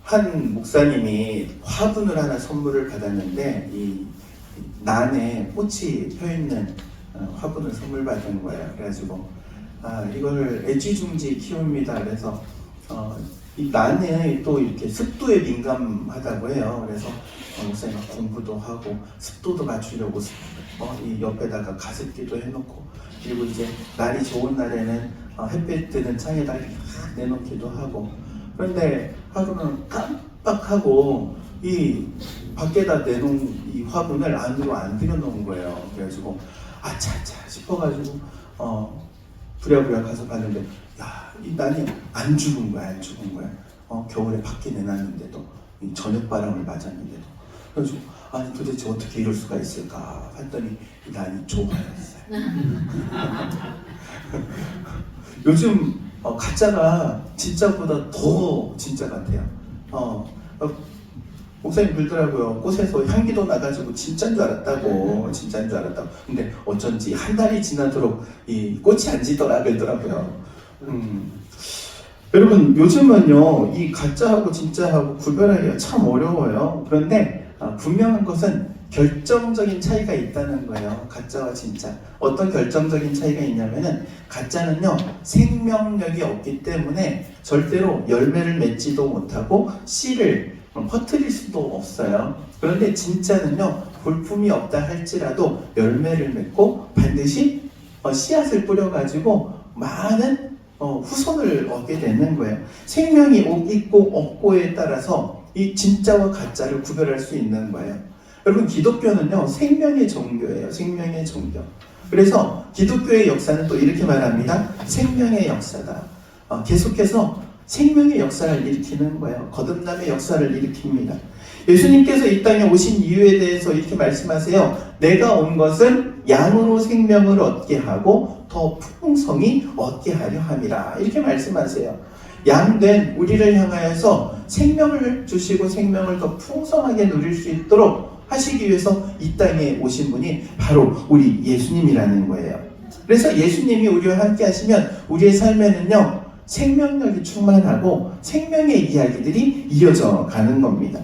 한 목사님이 화분을 하나 선물을 받았는데 이 난에 꽃이 펴있는 화분을 선물 받은 거예요. 그래가지고 이거를 애지중지 키웁니다. 그래서 이 난에 또 이렇게 습도에 민감하다고 해요. 그래서 목사님이 공부도 하고 습도도 맞추려고 이 옆에다가 가습기도 해놓고, 그리고 이제 날이 좋은 날에는 햇빛 드는 창에다 이렇게 내놓기도 하고. 그런데 하루는 깜빡하고 이 밖에다 내놓은 이 화분을 안으로 안 들여놓은 거예요. 그래가지고 아차차 싶어가지고 부랴부랴 가서 봤는데 이 난이 안 죽은 거야. 겨울에 밖에 내놨는데도, 이 저녁바람을 맞았는데도. 그래가지고 아니 도대체 어떻게 이럴 수가 있을까 했더니 이 난이 조화였어요. 요즘 가짜가 진짜보다 더 진짜 같아요. 목사님 그러더라고요. 꽃에서 향기도 나가지고 진짜인 줄 알았다고. 근데 어쩐지 한 달이 지나도록 이 꽃이 안 지더라 그러더라고요. 여러분, 요즘은요 이 가짜하고 진짜하고 구별하기가 참 어려워요. 그런데 분명한 것은 결정적인 차이가 있다는 거예요. 가짜와 진짜. 어떤 결정적인 차이가 있냐면은, 가짜는요 생명력이 없기 때문에 절대로 열매를 맺지도 못하고 씨를 퍼뜨릴 수도 없어요. 그런데 진짜는요 볼품이 없다 할지라도 열매를 맺고 반드시 씨앗을 뿌려가지고 많은 후손을 얻게 되는 거예요. 생명이 있고 없고에 따라서 이 진짜와 가짜를 구별할 수 있는 거예요. 여러분, 기독교는요 생명의 종교예요. 생명의 종교. 그래서 기독교의 역사는 또 이렇게 말합니다. 생명의 역사다. 계속해서 생명의 역사를 일으키는 거예요. 거듭남의 역사를 일으킵니다. 예수님께서 이 땅에 오신 이유에 대해서 이렇게 말씀하세요. 내가 온 것은 양으로 생명을 얻게 하고 더 풍성히 얻게 하려 함이라. 이렇게 말씀하세요. 양된 우리를 향하여서 생명을 주시고 생명을 더 풍성하게 누릴 수 있도록 하시기 위해서 이 땅에 오신 분이 바로 우리 예수님이라는 거예요. 그래서 예수님이 우리와 함께 하시면 우리의 삶에는요 생명력이 충만하고 생명의 이야기들이 이어져 가는 겁니다.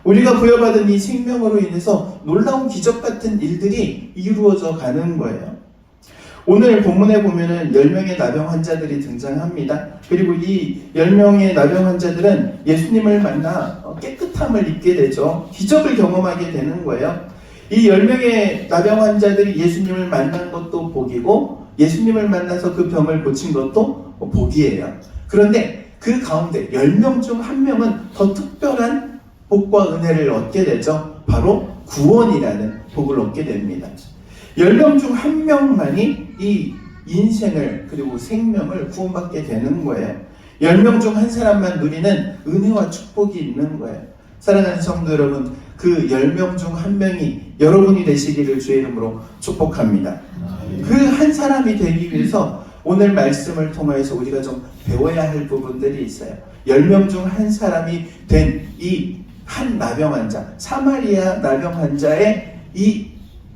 우리가 부여받은 이 생명으로 인해서 놀라운 기적 같은 일들이 이루어져 가는 거예요. 오늘 본문에 보면은 10명의 나병 환자들이 등장합니다. 그리고 이 10명의 나병 환자들은 예수님을 만나 깨끗함을 입게 되죠. 기적을 경험하게 되는 거예요. 이 10명의 나병 환자들이 예수님을 만난 것도 복이고, 예수님을 만나서 그 병을 고친 것도 복이에요. 그런데 그 가운데 10명 중 1명은 더 특별한 복과 은혜를 얻게 되죠. 바로 구원이라는 복을 얻게 됩니다. 10명 중 1명만이 이 인생을 그리고 생명을 구원받게 되는 거예요. 10명 중 한 사람만 누리는 은혜와 축복이 있는 거예요. 사랑하는 성도 여러분, 그 10명 중 1명이 여러분이 되시기를 주의 이름으로 축복합니다. 그 한 사람이 되기 위해서 오늘 말씀을 통해서 우리가 좀 배워야 할 부분들이 있어요. 10명 중 한 사람이 된 이 한 나병 환자, 사마리아 나병 환자의 이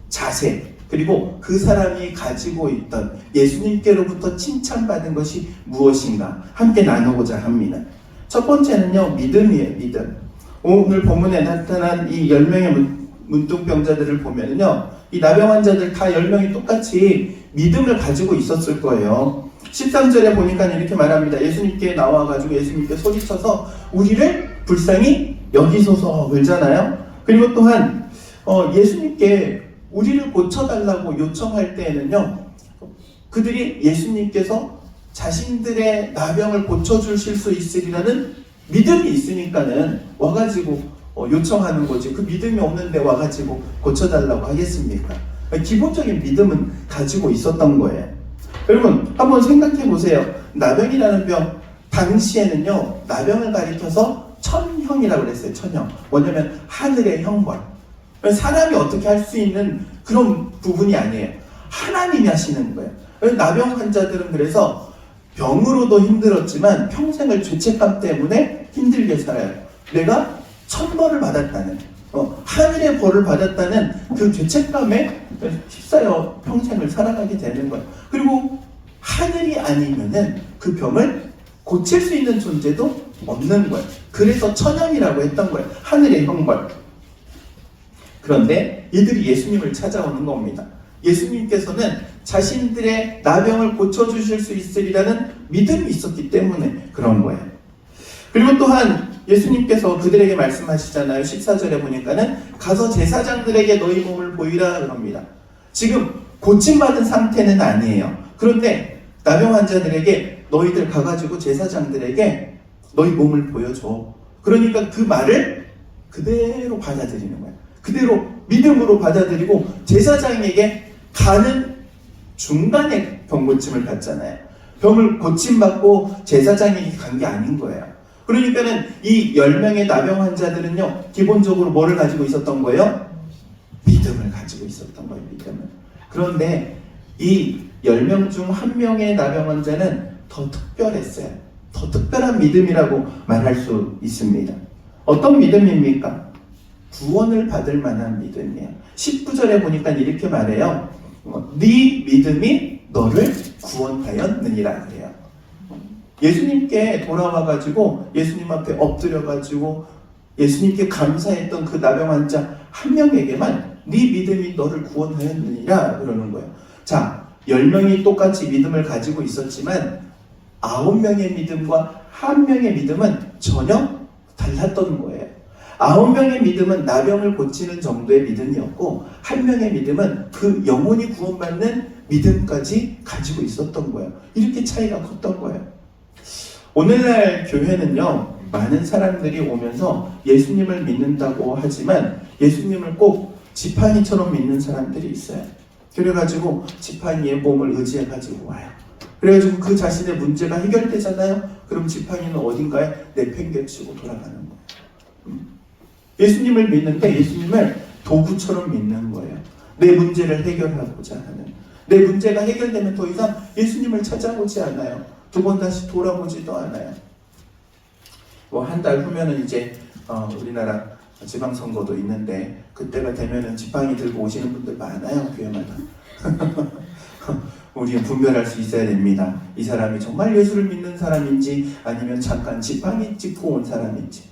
자세, 그리고 그 사람이 가지고 있던 예수님께로부터 칭찬받은 것이 무엇인가 함께 나누고자 합니다. 첫 번째는요, 믿음이에요. 믿음. 오늘 본문에 나타난 이 10명의 문둥병자들을 보면은요, 이 나병 환자들 다 10명이 똑같이 믿음을 가지고 있었을 거예요. 13절에 보니까 이렇게 말합니다. 예수님께 나와가지고 예수님께 소리쳐서 우리를 불쌍히 여기소서 그러잖아요. 그리고 또한 예수님께 우리를 고쳐달라고 요청할 때에는요, 그들이 예수님께서 자신들의 나병을 고쳐주실 수 있으리라는 믿음이 있으니까는 와가지고 요청하는 거지. 그 믿음이 없는데 와가지고 고쳐달라고 하겠습니까? 기본적인 믿음은 가지고 있었던 거예요. 여러분, 한번 생각해 보세요. 나병이라는 병, 당시에는요 나병을 가리켜서 천형이라고 그랬어요. 천형. 뭐냐면 하늘의 형벌. 사람이 어떻게 할 수 있는 그런 부분이 아니에요. 하나님이 하시는 거예요. 나병 환자들은 그래서 병으로도 힘들었지만 평생을 죄책감 때문에 힘들게 살아요. 내가 천벌을 받았다는, 하늘의 벌을 받았다는 그 죄책감에 휩싸여 평생을 살아가게 되는 거예요. 그리고 하늘이 아니면은 그 병을 고칠 수 있는 존재도 없는 거예요. 그 그래서 천연이라고 했던 거예요. 하늘의 형벌. 그런데 이들이 예수님을 찾아오는 겁니다. 예수님께서는 자신들의 나병을 고쳐주실 수 있으리라는 믿음이 있었기 때문에 그런 거예요. 그리고 또한 예수님께서 그들에게 말씀하시잖아요. 14절에 보니까는 가서 제사장들에게 너희 몸을 보이라 그럽니다. 지금 고침받은 상태는 아니에요. 그런데 나병 환자들에게 너희들 가가지고 제사장들에게 너희 몸을 보여줘. 그러니까 그 말을 그대로 받아들이는 거예요. 그대로 믿음으로 받아들이고 제사장에게 가는 중간에 병 고침을 받잖아요. 병을 고침받고 제사장에게 간 게 아닌 거예요. 그러니까는 이 10명의 나병 환자들은요, 기본적으로 뭐를 가지고 있었던 거예요? 믿음을 가지고 있었던 거예요, 믿음을. 그런데 이 10명 중 1명의 나병 환자는 더 특별했어요. 더 특별한 믿음이라고 말할 수 있습니다. 어떤 믿음입니까? 구원을 받을 만한 믿음이에요. 19절에 보니까 이렇게 말해요. 네 믿음이 너를 구원하였느니라 그래요. 예수님께 돌아와가지고 예수님 앞에 엎드려가지고 예수님께 감사했던 그 나병 환자 1명에게만 네 믿음이 너를 구원하였느니라 그러는 거예요. 자, 10명이 똑같이 믿음을 가지고 있었지만 9명의 믿음과 1명의 믿음은 전혀 달랐던 거예요. 9명의 믿음은 나병을 고치는 정도의 믿음이었고 1명의 믿음은 그 영혼이 구원받는 믿음까지 가지고 있었던 거예요. 이렇게 차이가 컸던 거예요. 오늘날 교회는요, 많은 사람들이 오면서 예수님을 믿는다고 하지만 예수님을 꼭 지팡이처럼 믿는 사람들이 있어요. 그래가지고 지팡이의 몸을 의지해가지고 와요. 그래가지고 그 자신의 문제가 해결되잖아요. 그럼 지팡이는 어딘가에 내팽개치고 돌아가는 거예요. 예수님을 믿는데 예수님을 도구처럼 믿는 거예요. 내 문제를 해결하고자 하는. 내 문제가 해결되면 더 이상 예수님을 찾아오지 않아요. 두 번 다시 돌아보지도 않아요. 뭐 한 달 후면은 이제 우리나라 지방선거도 있는데 그때가 되면은 지팡이 들고 오시는 분들 많아요, 교회마다. 우리는 분별할 수 있어야 됩니다. 이 사람이 정말 예수를 믿는 사람인지 아니면 잠깐 지팡이 짚고 온 사람인지.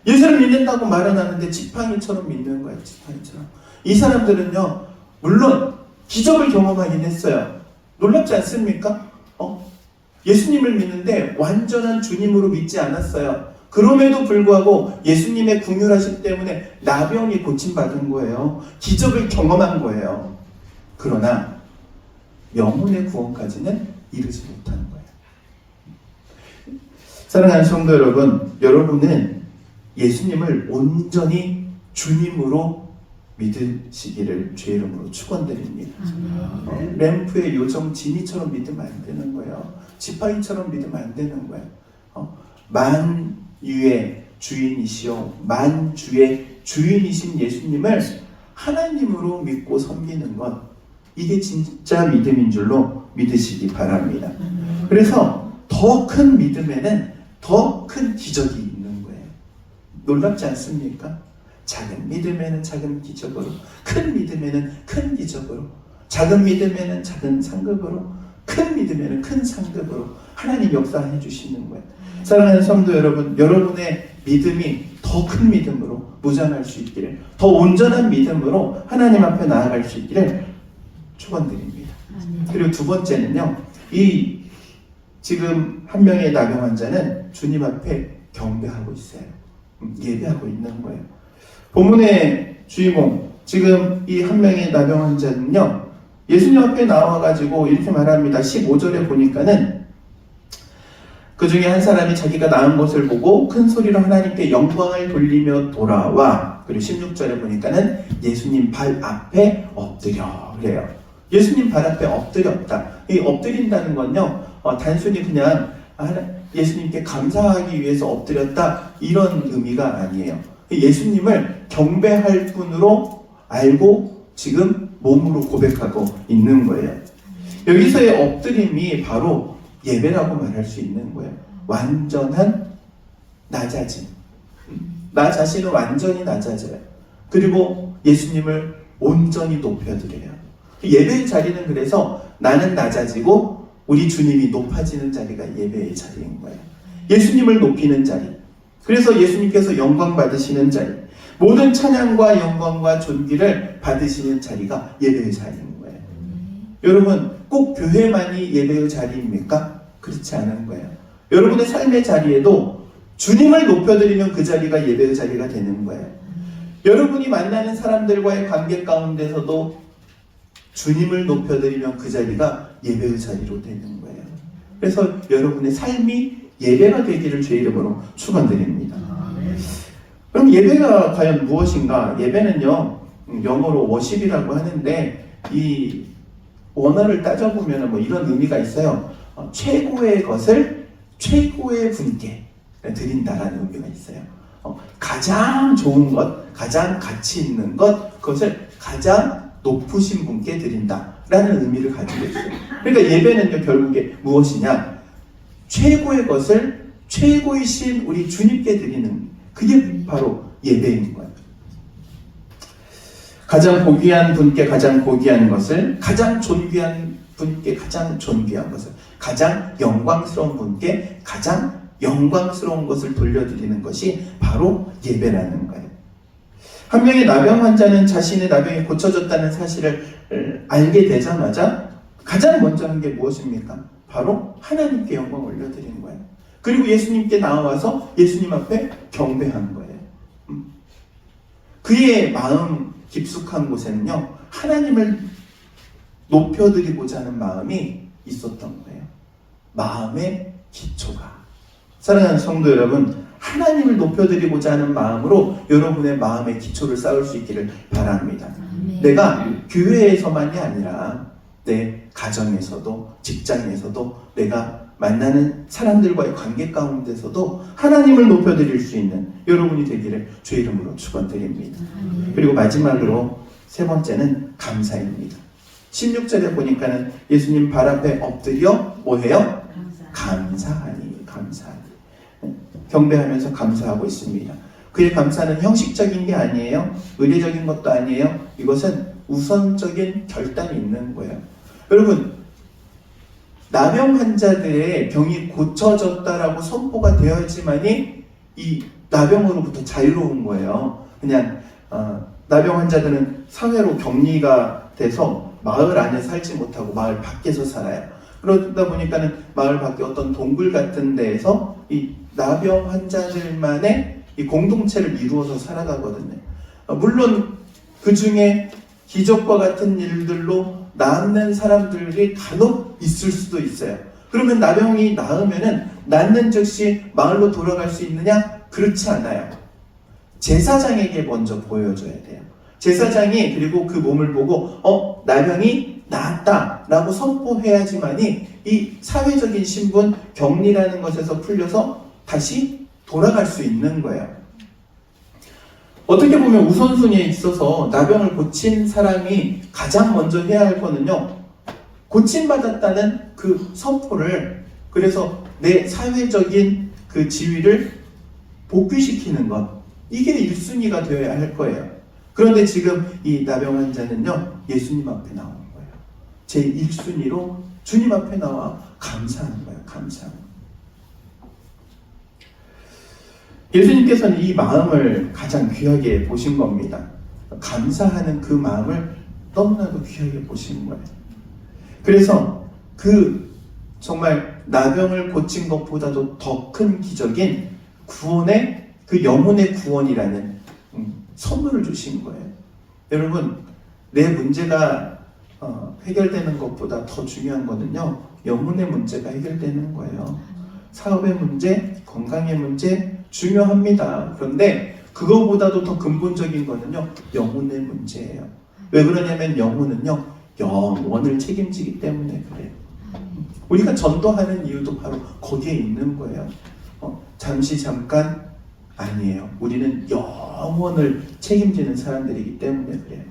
예수를 믿는다고 말은 하는데 지팡이처럼 믿는 거예요. 지팡이처럼. 이 사람들은요, 물론 기적을 경험하긴 했어요. 놀랍지 않습니까? 예수님을 믿는데 완전한 주님으로 믿지 않았어요. 그럼에도 불구하고 예수님의 긍휼하심 때문에 나병이 고침받은 거예요. 기적을 경험한 거예요. 그러나 영혼의 구원까지는 이르지 못하는 거예요. 사랑하는 성도 여러분, 여러분은 예수님을 온전히 주님으로 믿으시기를 주의 이름으로 축원드립니다. 램프의 요정 지니처럼 믿으면 안 되는 거예요. 지팡이처럼 믿으면 안 되는 거예요. 만유의 주인이시오 만주의 주인이신 예수님을 하나님으로 믿고 섬기는 것, 이게 진짜 믿음인 줄로 믿으시기 바랍니다. 그래서 더 큰 믿음에는 더 큰 기적이 있는 거예요. 놀랍지 않습니까? 작은 믿음에는 작은 기적으로, 큰 믿음에는 큰 기적으로, 작은 믿음에는 작은 상급으로, 큰 믿음에는 큰 상급으로 하나님 역사해 주시는 거예요. 사랑하는 성도 여러분, 여러분의 믿음이 더 큰 믿음으로 무장할 수 있기를, 더 온전한 믿음으로 하나님 앞에 나아갈 수 있기를 축원드립니다. 그리고 두 번째는요, 이 지금 1명의 나병 환자는 주님 앞에 경배하고 있어요. 예배하고 있는 거예요. 본문의 주인공, 지금 이 1명의 나병 환자는요, 예수님 앞에 나와가지고 이렇게 말합니다. 15절에 보니까는 그 중에 한 사람이 자기가 나은 것을 보고 큰 소리로 하나님께 영광을 돌리며 돌아와. 그리고 16절에 보니까는 예수님 발 앞에 엎드려 그래요. 예수님 발 앞에 엎드렸다. 이 엎드린다는 건요, 단순히 그냥 예수님께 감사하기 위해서 엎드렸다 이런 의미가 아니에요. 예수님을 경배할 뿐으로 알고 지금 몸으로 고백하고 있는 거예요. 여기서의 엎드림이 바로 예배라고 말할 수 있는 거예요. 완전한 낮아짐. 나 자신은 완전히 낮아져요. 그리고 예수님을 온전히 높여드려요. 예배의 자리는 그래서 나는 낮아지고 우리 주님이 높아지는 자리가 예배의 자리인 거예요. 예수님을 높이는 자리. 그래서 예수님께서 영광 받으시는 자리, 모든 찬양과 영광과 존귀를 받으시는 자리가 예배의 자리인 거예요. 여러분, 꼭 교회만이 예배의 자리입니까? 그렇지 않은 거예요. 여러분의 삶의 자리에도 주님을 높여드리면 그 자리가 예배의 자리가 되는 거예요. 여러분이 만나는 사람들과의 관계 가운데서도 주님을 높여드리면 그 자리가 예배의 자리로 되는 거예요. 그래서 여러분의 삶이 예배가 되기를 주의 이름으로 축원드립니다. 그럼 예배가 과연 무엇인가? 예배는요, 영어로 워십이라고 하는데 이 원어를 따져보면 뭐 이런 의미가 있어요. 최고의 것을 최고의 분께 드린다라는 의미가 있어요. 가장 좋은 것, 가장 가치 있는 것, 그것을 가장 높으신 분께 드린다라는 의미를 가지고 있어요. 그러니까 예배는요, 결국에 무엇이냐? 최고의 것을 최고이신 우리 주님께 드리는, 그게 바로 예배인 거예요. 가장 고귀한 분께 가장 고귀한 것을, 가장 존귀한 분께 가장 존귀한 것을, 가장 영광스러운 분께 가장 영광스러운 것을 돌려드리는 것이 바로 예배라는 거예요. 한 명의 나병 환자는 자신의 나병이 고쳐졌다는 사실을 알게 되자마자 가장 먼저 한 게 무엇입니까? 바로 하나님께 영광 올려드리는 거예요. 그리고 예수님께 나와서 예수님 앞에 경배한 거예요. 그의 마음 깊숙한 곳에는요, 하나님을 높여드리고자 하는 마음이 있었던 거예요. 마음의 기초가. 사랑하는 성도 여러분, 하나님을 높여드리고자 하는 마음으로 여러분의 마음의 기초를 쌓을 수 있기를 바랍니다. 내가 교회에서만이 아니라 내 가정에서도, 직장에서도, 내가 만나는 사람들과의 관계 가운데서도 하나님을 높여드릴 수 있는 여러분이 되기를 주의 이름으로 축원드립니다. 그리고 마지막으로 세 번째는 감사입니다. 16절에 보니까는 예수님 발 앞에 엎드려 뭐해요? 감사하니, 감사하니. 경배하면서 감사하고 있습니다. 그의 감사는 형식적인 게 아니에요. 의례적인 것도 아니에요. 이것은 우선적인 결단이 있는 거예요. 여러분, 나병 환자들의 병이 고쳐졌다라고 선포가 되어야지만이 이 나병으로부터 자유로운 거예요. 그냥 나병 환자들은 사회로 격리가 돼서 마을 안에 살지 못하고 마을 밖에서 살아요. 그러다 보니까는 마을 밖에 어떤 동굴 같은 데에서 이 나병 환자들만의 이 공동체를 이루어서 살아가거든요. 물론 그 중에 기적과 같은 일들로 낫는 사람들이 간혹 있을 수도 있어요. 그러면 나병이 나으면은 낫는 즉시 마을로 돌아갈 수 있느냐? 그렇지 않아요. 제사장에게 먼저 보여줘야 돼요. 제사장이 그리고 그 몸을 보고 나병이 나았다 라고 선포해야지만이 이 사회적인 신분, 격리라는 것에서 풀려서 다시 돌아갈 수 있는 거예요. 어떻게 보면 우선순위에 있어서 나병을 고친 사람이 가장 먼저 해야 할 거는요, 고침받았다는 그 선포를, 그래서 내 사회적인 그 지위를 복귀시키는 것, 이게 1순위가 되어야 할 거예요. 그런데 지금 이 나병 환자는요, 예수님 앞에 나오는 거예요. 제 1순위로 주님 앞에 나와 감사하는 거예요. 감사하는 거예요. 예수님께서는 이 마음을 가장 귀하게 보신 겁니다. 감사하는 그 마음을 너무나도 귀하게 보신 거예요. 그래서 그 정말 나병을 고친 것보다도 더 큰 기적인 구원의, 그 영혼의 구원이라는 선물을 주신 거예요. 여러분, 내 문제가 해결되는 것보다 더 중요한 거는요, 영혼의 문제가 해결되는 거예요. 사업의 문제, 건강의 문제 중요합니다. 그런데 그거보다도 더 근본적인 거는요, 영혼의 문제예요. 왜 그러냐면 영혼은요, 영원을 책임지기 때문에 그래요. 우리가 전도하는 이유도 바로 거기에 있는 거예요. 잠시 잠깐 아니에요. 우리는 영원을 책임지는 사람들이기 때문에 그래요.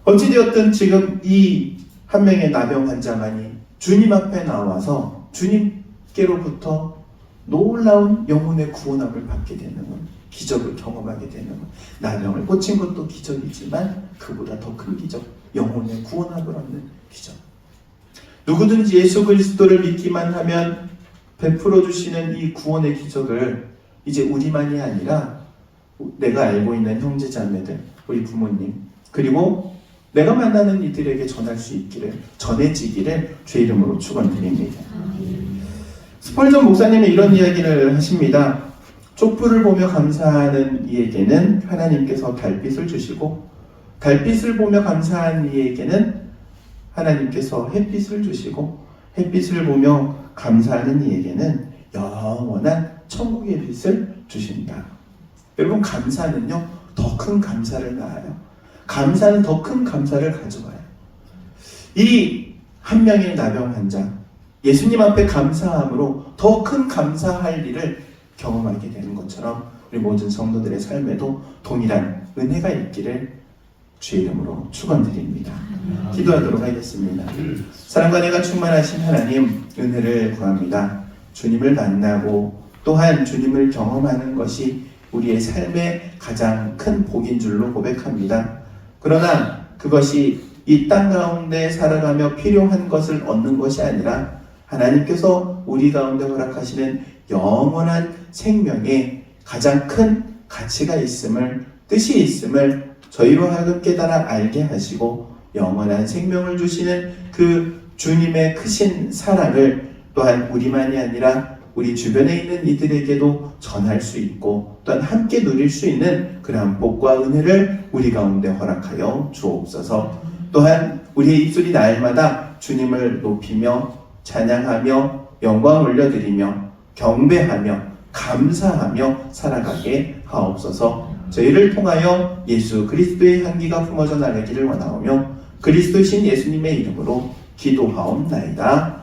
어찌되었든 지금 이 한 명의 나병 환자만이 주님 앞에 나와서 주님께로부터 놀라운 영혼의 구원함을 받게 되는 것, 기적을 경험하게 되는 것. 나병을 고친 것도 기적이지만 그보다 더 큰 기적, 영혼의 구원함을 얻는 기적. 누구든지 예수 그리스도를 믿기만 하면 베풀어 주시는 이 구원의 기적을 이제 우리만이 아니라 내가 알고 있는 형제 자매들, 우리 부모님, 그리고 내가 만나는 이들에게 전할 수 있기를, 전해지기를 주의 이름으로 축원드립니다. 스펄전 목사님이 이런 이야기를 하십니다. 촛불을 보며 감사하는 이에게는 하나님께서 달빛을 주시고, 달빛을 보며 감사한 이에게는 하나님께서 햇빛을 주시고, 햇빛을 보며 감사하는 이에게는 영원한 천국의 빛을 주신다. 여러분, 감사는요, 더 큰 감사를 낳아요. 감사는 더 큰 감사를 가져와요. 이 한 명의 나병 환자, 예수님 앞에 감사함으로 더 큰 감사할 일을 경험하게 되는 것처럼 우리 모든 성도들의 삶에도 동일한 은혜가 있기를 주의 이름으로 축원드립니다. 기도하도록 하겠습니다. 사랑과 은혜가 충만하신 하나님, 은혜를 구합니다. 주님을 만나고 또한 주님을 경험하는 것이 우리의 삶의 가장 큰 복인 줄로 고백합니다. 그러나 그것이 이 땅 가운데 살아가며 필요한 것을 얻는 것이 아니라 하나님께서 우리 가운데 허락하시는 영원한 생명에 가장 큰 가치가 있음을, 뜻이 있음을 저희로 하여금 깨달아 알게 하시고, 영원한 생명을 주시는 그 주님의 크신 사랑을 또한 우리만이 아니라 우리 주변에 있는 이들에게도 전할 수 있고, 또한 함께 누릴 수 있는 그러한 복과 은혜를 우리 가운데 허락하여 주옵소서. 또한 우리의 입술이 날마다 주님을 높이며 찬양하며 영광 올려드리며 경배하며 감사하며 살아가게 하옵소서. 저희를 통하여 예수 그리스도의 향기가 품어져 나가기를 원하오며 그리스도신 예수님의 이름으로 기도하옵나이다.